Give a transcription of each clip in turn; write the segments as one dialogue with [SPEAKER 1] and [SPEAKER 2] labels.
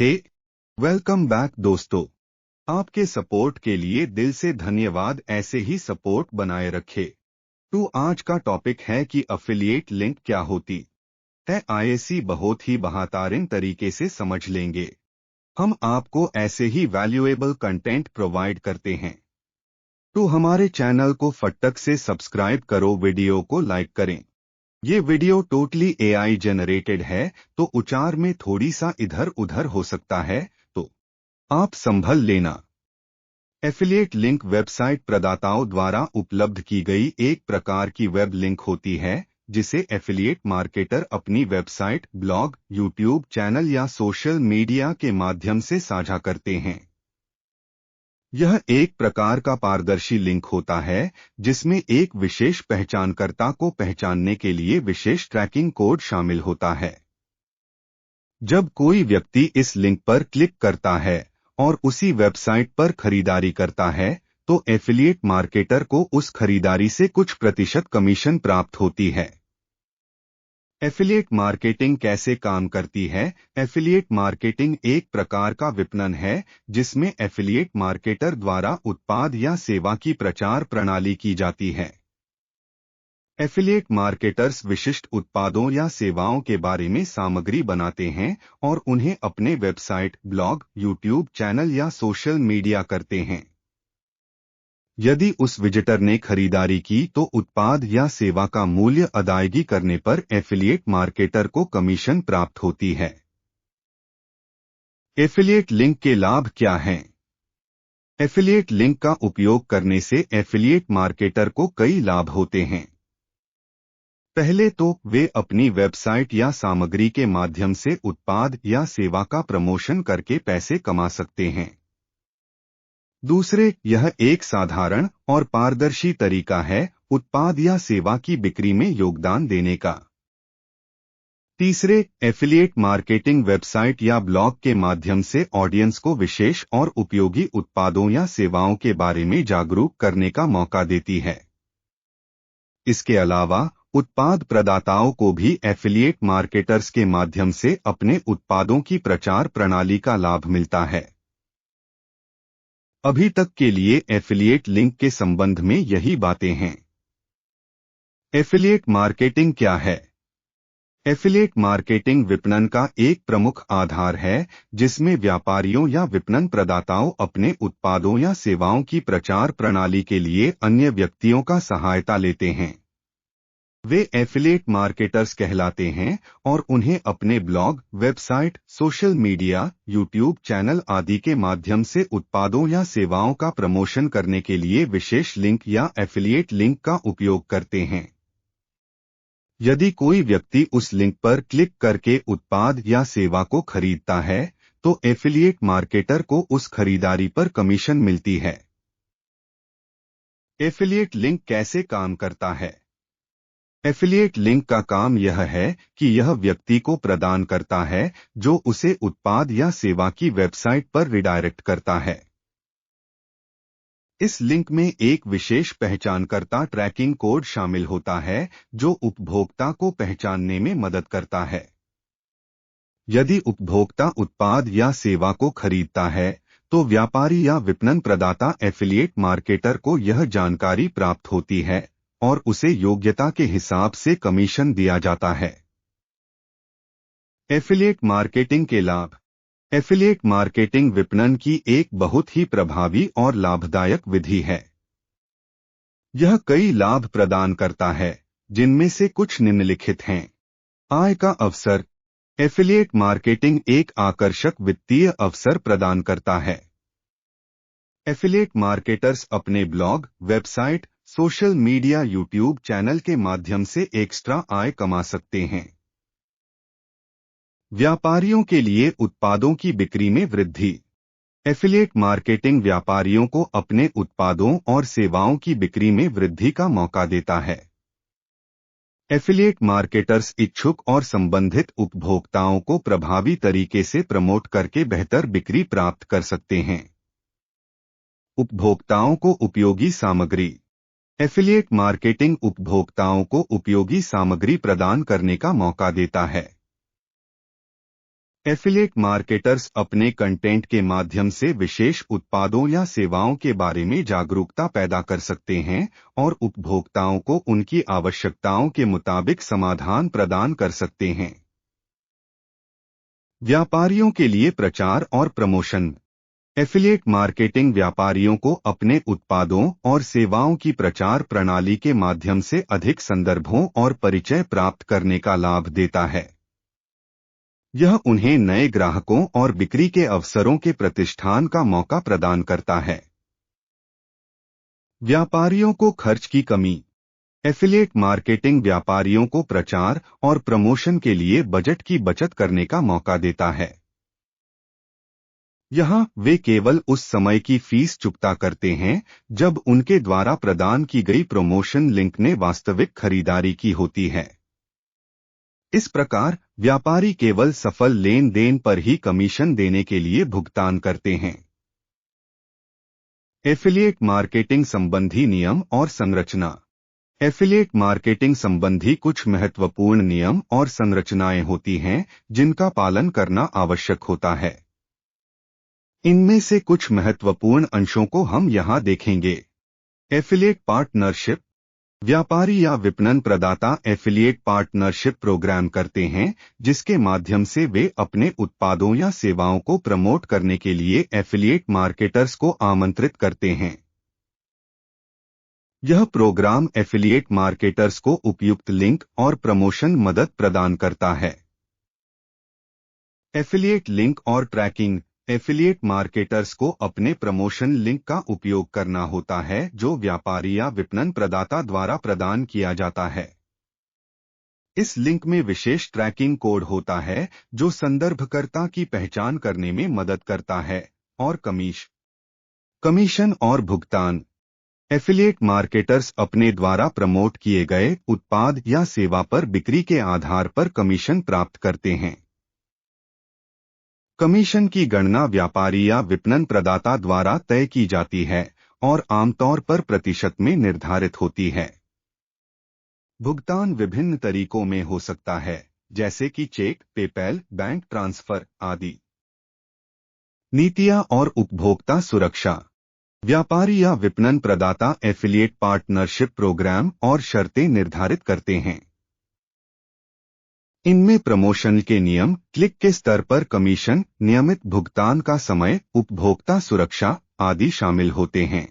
[SPEAKER 1] हे, welcome back दोस्तों। आपके support के लिए दिल से धन्यवाद। ऐसे ही सपोर्ट बनाए रखे। तो आज का टॉपिक है कि अफिलिएट लिंक क्या होती है। आईएसी बहुत ही बेहतरीन तरीके से समझ लेंगे। हम आपको ऐसे ही वैल्यूएबल कंटेंट प्रोवाइड करते हैं। तो हमारे चैनल को फटक से सब्सक्राइब करो, वीडियो को लाइक करें। ये वीडियो टोटली एआई जनरेटेड है, तो उच्चार में थोड़ी सा इधर उधर हो सकता है, तो आप संभल लेना। एफिलिएट लिंक वेबसाइट प्रदाताओं द्वारा उपलब्ध की गई एक प्रकार की वेब लिंक होती है, जिसे एफिलिएट मार्केटर अपनी वेबसाइट, ब्लॉग, यूट्यूब चैनल या सोशल मीडिया के माध्यम से साझा करते हैं। यह एक प्रकार का पारदर्शी लिंक होता है, जिसमें एक विशेष पहचानकर्ता को पहचानने के लिए विशेष ट्रैकिंग कोड शामिल होता है। जब कोई व्यक्ति इस लिंक पर क्लिक करता है और उसी वेबसाइट पर खरीदारी करता है, तो एफिलिएट मार्केटर को उस खरीदारी से कुछ प्रतिशत कमीशन प्राप्त होती है। एफिलिएट मार्केटिंग कैसे काम करती है? एफिलिएट मार्केटिंग एक प्रकार का विपणन है, जिसमें एफिलिएट मार्केटर द्वारा उत्पाद या सेवा की प्रचार प्रणाली की जाती है। एफिलिएट मार्केटर्स विशिष्ट उत्पादों या सेवाओं के बारे में सामग्री बनाते हैं और उन्हें अपने वेबसाइट, ब्लॉग, यूट्यूब चैनल या सोशल मीडिया करते हैं। यदि उस विजिटर ने खरीदारी की, तो उत्पाद या सेवा का मूल्य अदायगी करने पर एफिलिएट मार्केटर को कमीशन प्राप्त होती है। एफिलिएट लिंक के लाभ क्या हैं? एफिलिएट लिंक का उपयोग करने से एफिलिएट मार्केटर को कई लाभ होते हैं। पहले तो वे अपनी वेबसाइट या सामग्री के माध्यम से उत्पाद या सेवा का प्रमोशन करके पैसे कमा सकते हैं। दूसरे, यह एक साधारण और पारदर्शी तरीका है उत्पाद या सेवा की बिक्री में योगदान देने का। तीसरे, एफिलिएट मार्केटिंग वेबसाइट या ब्लॉग के माध्यम से ऑडियंस को विशेष और उपयोगी उत्पादों या सेवाओं के बारे में जागरूक करने का मौका देती है। इसके अलावा उत्पाद प्रदाताओं को भी एफिलिएट मार्केटर्स के माध्यम से अपने उत्पादों की प्रचार प्रणाली का लाभ मिलता है। अभी तक के लिए एफिलिएट लिंक के संबंध में यही बातें हैं। एफिलिएट मार्केटिंग क्या है? एफिलिएट मार्केटिंग विपणन का एक प्रमुख आधार है, जिसमें व्यापारियों या विपणन प्रदाताओं अपने उत्पादों या सेवाओं की प्रचार प्रणाली के लिए अन्य व्यक्तियों का सहायता लेते हैं। वे एफिलिएट मार्केटर्स कहलाते हैं और उन्हें अपने blog, website, social media, YouTube channel आदि के माध्यम से उत्पादों या सेवाओं का प्रमोशन करने के लिए विशेष लिंक या एफिलिएट लिंक का उपयोग करते हैं। यदि कोई व्यक्ति उस लिंक पर क्लिक करके उत्पाद या सेवा को खरीदता है, तो एफिलिएट मार्केटर को उस खरीदारी पर कमीशन मिलती है। एफिलिएट लिंक कैसे काम करता है? एफिलिएट लिंक का काम यह है कि यह व्यक्ति को प्रदान करता है जो उसे उत्पाद या सेवा की वेबसाइट पर रिडायरेक्ट करता है। इस लिंक में एक विशेष पहचानकर्ता ट्रैकिंग कोड शामिल होता है, जो उपभोक्ता को पहचानने में मदद करता है। यदि उपभोक्ता उत्पाद या सेवा को खरीदता है, तो व्यापारी या विपणन प्रदाता एफिलिएट मार्केटर को यह जानकारी प्राप्त होती है और उसे योग्यता के हिसाब से कमीशन दिया जाता है। एफिलिएट मार्केटिंग के लाभ। एफिलिएट मार्केटिंग विपणन की एक बहुत ही प्रभावी और लाभदायक विधि है। यह कई लाभ प्रदान करता है, जिनमें से कुछ निम्नलिखित हैं। आय का अवसर। एफिलिएट मार्केटिंग एक आकर्षक वित्तीय अवसर प्रदान करता है। एफिलिएट मार्केटर्स अपने blog, website, social media, YouTube channel के माध्यम से एक्स्ट्रा आय कमा सकते हैं। व्यापारियों के लिए उत्पादों की बिक्री में वृद्धि। एफिलिएट मार्केटिंग व्यापारियों को अपने उत्पादों और सेवाओं की बिक्री में वृद्धि का मौका देता है। एफिलिएट मार्केटर्स इच्छुक और संबंधित उपभोक्ताओं को प्रभावी तरीके से प्रमोट करके बेहतर बिक्री प्राप्त कर सकते हैं। उपभोक्ताओं को उपयोगी सामग्री। एफिलिएट मार्केटिंग उपभोक्ताओं को उपयोगी सामग्री प्रदान करने का मौका देता है। एफिलिएट मार्केटर्स अपने कंटेंट के माध्यम से विशेष उत्पादों या सेवाओं के बारे में जागरूकता पैदा कर सकते हैं और उपभोक्ताओं को उनकी आवश्यकताओं के मुताबिक समाधान प्रदान कर सकते हैं। व्यापारियों के लिए प्रचार और प्रमोशन। एफिलिएट मार्केटिंग व्यापारियों को अपने उत्पादों और सेवाओं की प्रचार प्रणाली के माध्यम से अधिक संदर्भों और परिचय प्राप्त करने का लाभ देता है। यह उन्हें नए ग्राहकों और बिक्री के अवसरों के प्रतिष्ठान का मौका प्रदान करता है। व्यापारियों को खर्च की कमी। एफिलिएट मार्केटिंग व्यापारियों को प्रचार और प्रमोशन के लिए बजट की बचत करने का मौका देता है। यहाँ वे केवल उस समय की फीस चुकता करते हैं जब उनके द्वारा प्रदान की गई प्रमोशन लिंक ने वास्तविक खरीदारी की होती है। इस प्रकार व्यापारी केवल सफल लेन देन पर ही कमीशन देने के लिए भुगतान करते हैं। एफिलिएट मार्केटिंग संबंधी नियम और संरचना। एफिलिएट मार्केटिंग संबंधी कुछ महत्वपूर्ण नियम और संरचनाएं होती हैं जिनका पालन करना आवश्यक होता है। इनमें से कुछ महत्वपूर्ण अंशों को हम यहां देखेंगे। Affiliate partnership. व्यापारी या विपणन प्रदाता एफिलिएट पार्टनरशिप प्रोग्राम करते हैं जिसके माध्यम से वे अपने उत्पादों या सेवाओं को प्रमोट करने के लिए एफिलिएट मार्केटर्स को आमंत्रित करते हैं। यह प्रोग्राम एफिलिएट मार्केटर्स को उपयुक्त लिंक और प्रमोशन मदद प्रदान करता है। एफिलिएट लिंक और ट्रैकिंग। एफिलिएट मार्केटर्स को अपने प्रमोशन लिंक का उपयोग करना होता है जो व्यापारी या विपणन प्रदाता द्वारा प्रदान किया जाता है। इस लिंक में विशेष ट्रैकिंग कोड होता है जो संदर्भकर्ता की पहचान करने में मदद करता है। और कमीशन और भुगतान। एफिलिएट मार्केटर्स अपने द्वारा प्रमोट किए गए उत्पाद या सेवा पर बिक्री के आधार पर कमीशन प्राप्त करते हैं। कमीशन की गणना व्यापारी या विपणन प्रदाता द्वारा तय की जाती है और आमतौर पर प्रतिशत में निर्धारित होती है। भुगतान विभिन्न तरीकों में हो सकता है जैसे कि चेक, पेपैल, बैंक ट्रांसफर आदि। नीतियां और उपभोक्ता सुरक्षा। व्यापारी या विपणन प्रदाता एफिलिएट पार्टनरशिप प्रोग्राम और शर्तें निर्धारित करते हैं। इनमें प्रमोशन के नियम, क्लिक के स्तर पर कमीशन, नियमित भुगतान का समय, उपभोक्ता सुरक्षा आदि शामिल होते हैं।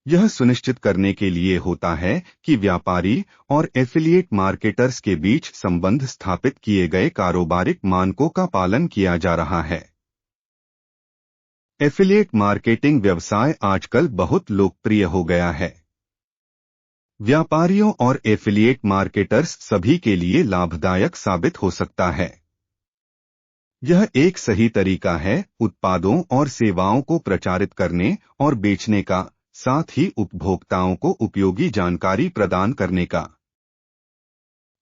[SPEAKER 1] यह सुनिश्चित करने के लिए होता है कि व्यापारी और एफिलिएट मार्केटर्स के बीच संबंध स्थापित किए गए कारोबारिक मानकों का पालन किया जा रहा है। एफिलिएट मार्केटिंग व्यवसाय आजकल बहुत लोकप्रिय हो गया है। व्यापारियों और एफिलिएट मार्केटर्स सभी के लिए लाभदायक साबित हो सकता है। यह एक सही तरीका है उत्पादों और सेवाओं को प्रचारित करने और बेचने का, साथ ही उपभोक्ताओं को उपयोगी जानकारी प्रदान करने का।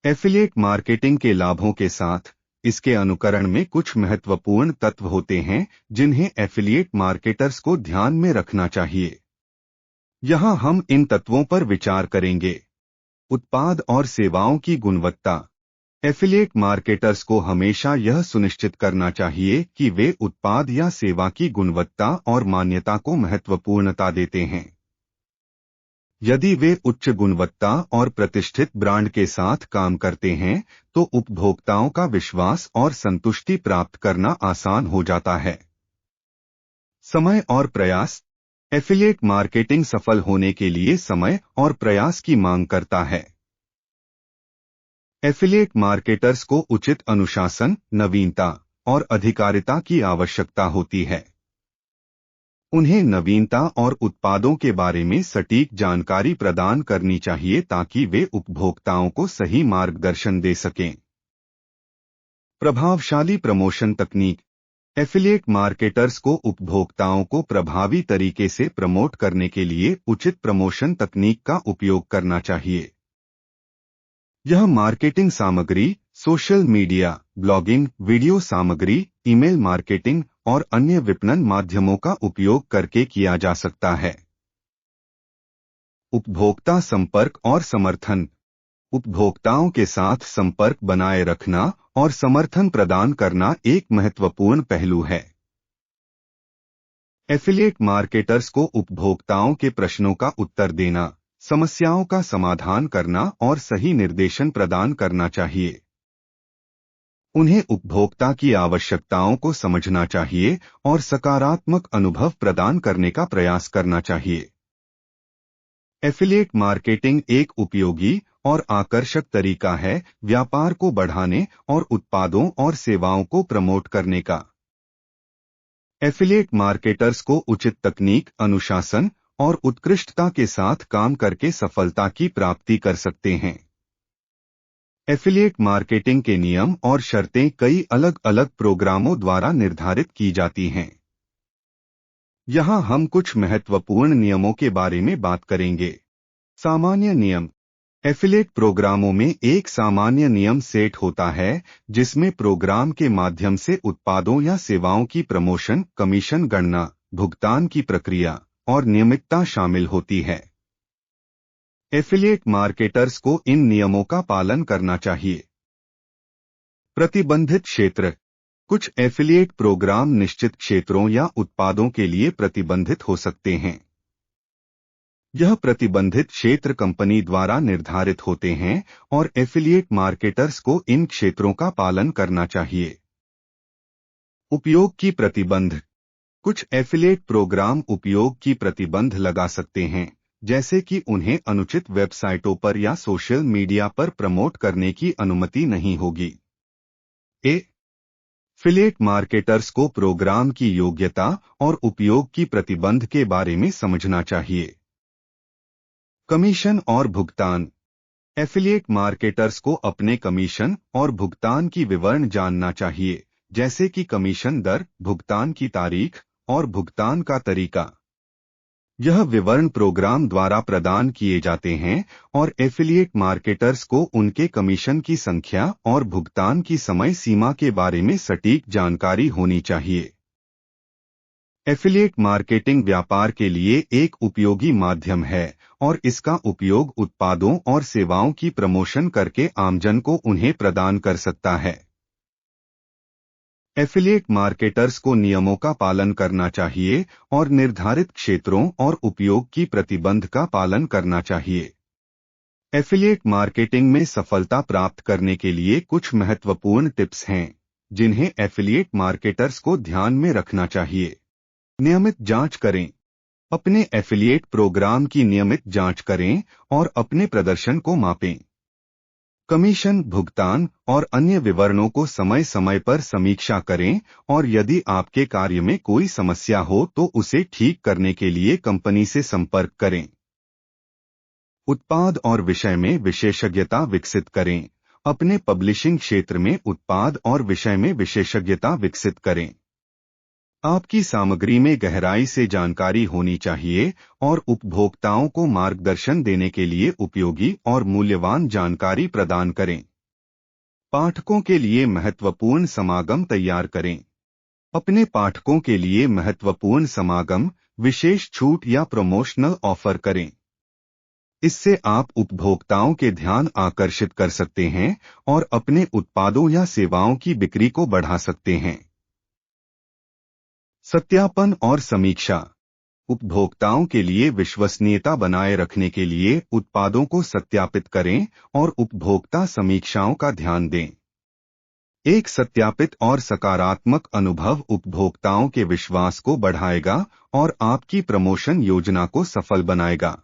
[SPEAKER 1] एफिलिएट मार्केटिंग के लाभों के साथ इसके अनुकरण में कुछ महत्वपूर्ण तत्व होते हैं जिन्हें एफिलिएट मार्केटर्स को ध्यान में रखना चाहिए। यहाँ हम इन तत्वों पर विचार करेंगे। उत्पाद और सेवाओं की गुणवत्ता। एफिलिएट मार्केटर्स को हमेशा यह सुनिश्चित करना चाहिए कि वे उत्पाद या सेवा की गुणवत्ता और मान्यता को महत्वपूर्णता देते हैं। यदि वे उच्च गुणवत्ता और प्रतिष्ठित ब्रांड के साथ काम करते हैं तो उपभोक्ताओं का विश्वास और संतुष्टि प्राप्त करना आसान हो जाता है। समय और प्रयास। एफिलिएट मार्केटिंग सफल होने के लिए समय और प्रयास की मांग करता है। एफिलिएट मार्केटर्स को उचित अनुशासन, नवीनता और अधिकारिता की आवश्यकता होती है। उन्हें नवीनता और उत्पादों के बारे में सटीक जानकारी प्रदान करनी चाहिए ताकि वे उपभोक्ताओं को सही मार्गदर्शन दे सकें। प्रभावशाली प्रमोशन तकनीक। एफिलिएट मार्केटर्स को उपभोक्ताओं को प्रभावी तरीके से प्रमोट करने के लिए उचित प्रमोशन तकनीक का उपयोग करना चाहिए। यह मार्केटिंग सामग्री, सोशल मीडिया, ब्लॉगिंग, वीडियो सामग्री, ईमेल मार्केटिंग और अन्य विपणन माध्यमों का उपयोग करके किया जा सकता है। उपभोक्ता संपर्क और समर्थन। उपभोक्ताओं के साथ संपर्क बनाए रखना और समर्थन प्रदान करना एक महत्वपूर्ण पहलू है। एफिलिएट मार्केटर्स को उपभोक्ताओं के प्रश्नों का उत्तर देना, समस्याओं का समाधान करना और सही निर्देशन प्रदान करना चाहिए। उन्हें उपभोक्ता की आवश्यकताओं को समझना चाहिए और सकारात्मक अनुभव प्रदान करने का प्रयास करना चाहिए। एफिलिएट मार्केटिंग एक उपयोगी और आकर्षक तरीका है व्यापार को बढ़ाने और उत्पादों और सेवाओं को प्रमोट करने का। एफिलिएट मार्केटर्स को उचित तकनीक, अनुशासन और उत्कृष्टता के साथ काम करके सफलता की प्राप्ति कर सकते हैं। एफिलिएट मार्केटिंग के नियम और शर्तें कई अलग अलग प्रोग्रामों द्वारा निर्धारित की जाती हैं। यहाँ हम कुछ महत्वपूर्ण नियमों के बारे में बात करेंगे। सामान्य नियम। एफिलिएट प्रोग्रामों में एक सामान्य नियम सेट होता है जिसमें प्रोग्राम के माध्यम से उत्पादों या सेवाओं की प्रमोशन, कमीशन गणना, भुगतान की प्रक्रिया और नियमितता शामिल होती है। एफिलिएट मार्केटर्स को इन नियमों का पालन करना चाहिए। प्रतिबंधित क्षेत्र। कुछ एफिलिएट प्रोग्राम निश्चित क्षेत्रों या उत्पादों के लिए प्रतिबंधित हो सकते हैं। यह प्रतिबंधित क्षेत्र कंपनी द्वारा निर्धारित होते हैं और एफिलिएट मार्केटर्स को इन क्षेत्रों का पालन करना चाहिए। उपयोग की प्रतिबंध। कुछ एफिलिएट प्रोग्राम उपयोग की प्रतिबंध लगा सकते हैं, जैसे कि उन्हें अनुचित वेबसाइटों पर या सोशल मीडिया पर प्रमोट करने की अनुमति नहीं होगी। एफिलिएट मार्केटर्स को प्रोग्राम की योग्यता और उपयोग की प्रतिबंध के बारे में समझना चाहिए। कमीशन और भुगतान। एफिलिएट मार्केटर्स को अपने कमीशन और भुगतान की विवरण जानना चाहिए, जैसे कि कमीशन दर, भुगतान की तारीख और भुगतान का तरीका। यह विवरण प्रोग्राम द्वारा प्रदान किए जाते हैं और एफिलिएट मार्केटर्स को उनके कमीशन की संख्या और भुगतान की समय सीमा के बारे में सटीक जानकारी होनी चाहिए। एफिलिएट मार्केटिंग व्यापार के लिए एक उपयोगी माध्यम है और इसका उपयोग उत्पादों और सेवाओं की प्रमोशन करके आमजन को उन्हें प्रदान कर सकता है। एफिलिएट मार्केटर्स को नियमों का पालन करना चाहिए और निर्धारित क्षेत्रों और उपयोग की प्रतिबंध का पालन करना चाहिए। एफिलिएट मार्केटिंग में सफलता प्राप्त करने के लिए कुछ महत्वपूर्ण टिप्स हैं, जिन्हें एफिलिएट मार्केटर्स को ध्यान में रखना चाहिए। नियमित जांच करें। अपने एफिलिएट प्रोग्राम की नियमित जांच करें और अपने प्रदर्शन को मापें। कमीशन, भुगतान और अन्य विवरणों को समय समय पर समीक्षा करें और यदि आपके कार्य में कोई समस्या हो तो उसे ठीक करने के लिए कंपनी से संपर्क करें। उत्पाद और विषय में विशेषज्ञता विकसित करें। अपने पब्लिशिंग क्षेत्र में उत्पाद और विषय में विशेषज्ञता विकसित करें। आपकी सामग्री में गहराई से जानकारी होनी चाहिए और उपभोक्ताओं को मार्गदर्शन देने के लिए उपयोगी और मूल्यवान जानकारी प्रदान करें। पाठकों के लिए महत्वपूर्ण समागम तैयार करें। अपने पाठकों के लिए महत्वपूर्ण समागम, विशेष छूट या प्रमोशनल ऑफर करें। इससे आप उपभोक्ताओं के ध्यान आकर्षित कर सकते हैं और अपने उत्पादों या सेवाओं की बिक्री को बढ़ा सकते हैं। सत्यापन और समीक्षा। उपभोक्ताओं के लिए विश्वसनीयता बनाए रखने के लिए उत्पादों को सत्यापित करें और उपभोक्ता समीक्षाओं का ध्यान दें। एक सत्यापित और सकारात्मक अनुभव उपभोक्ताओं के विश्वास को बढ़ाएगा और आपकी प्रमोशन योजना को सफल बनाएगा।